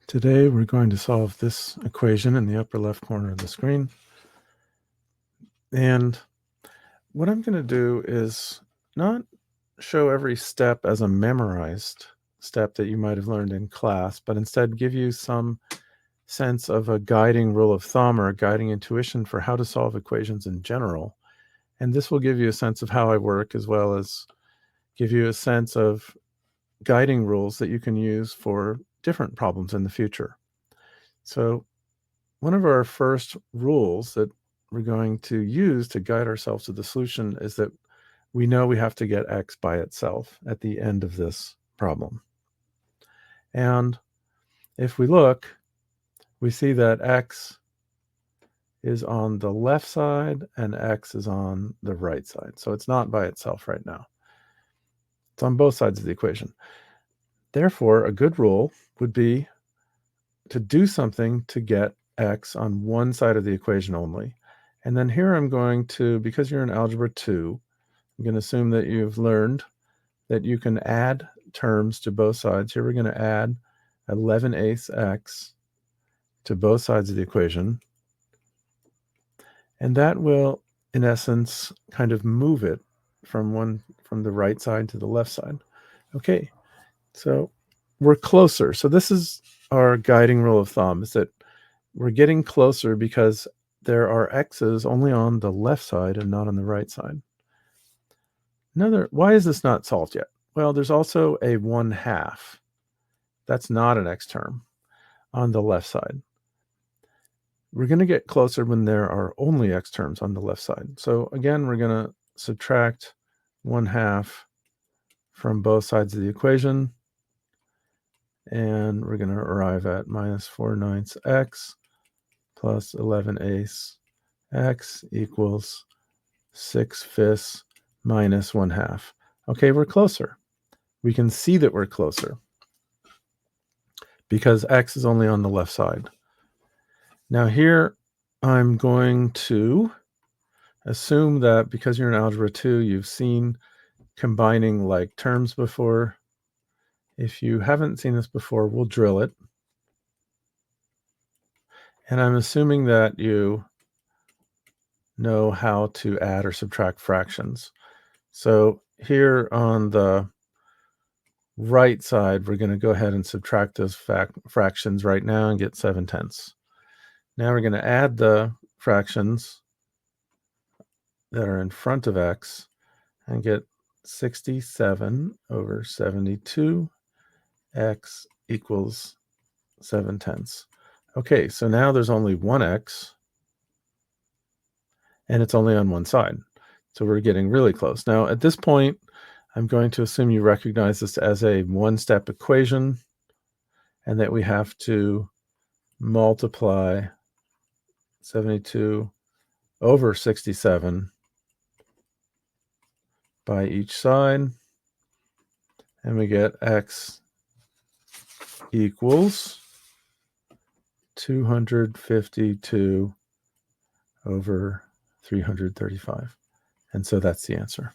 Today we're going to solve this equation in the upper left corner of the screen. And what I'm going to do is not show every step as a memorized step that you might have learned in class, but instead give you some sense of a guiding rule of thumb or a guiding intuition for how to solve equations in general. And this will give you a sense of how I work, as well as give you a sense of guiding rules that you can use for different problems in the future. So one of our first rules that we're going to use to guide ourselves to the solution is that we know we have to get x by itself at the end of this problem. And if we look, we see that x is on the left side and x is on the right side. So it's not by itself right now. It's on both sides of the equation. Therefore, a good rule would be to do something to get x on one side of the equation only. And then here I'm going to, because you're in Algebra 2, I'm going to assume that you've learned that you can add terms to both sides. Here we're going to add 11/8 x to both sides of the equation. And that will, in essence, kind of move it from the right side to the left side. Okay, so we're closer. So this is our guiding rule of thumb, is that we're getting closer because there are x's only on the left side and not on the right side. Why is this not solved yet? Well, there's also a 1/2. That's not an x term on the left side. We're going to get closer when there are only x terms on the left side. So again, we're going to subtract 1/2 from both sides of the equation. And we're going to arrive at minus 4/9 x plus 11/8 x equals 6/5 minus 1/2. Okay, we're closer. We can see that we're closer because x is only on the left side. Now here, I'm going to assume that because you're in Algebra 2, you've seen combining like terms before. If you haven't seen this before, we'll drill it. And I'm assuming that you know how to add or subtract fractions. So here on the right side, we're going to go ahead and subtract those fractions right now and get 7/10. Now we're going to add the fractions that are in front of x and get 67/72 x equals 7/10. Okay, so now there's only one x and it's only on one side. So we're getting really close. Now at this point, I'm going to assume you recognize this as a one-step equation and that we have to multiply 72 over 67 by each side, and we get x equals 252 over 335. And so that's the answer.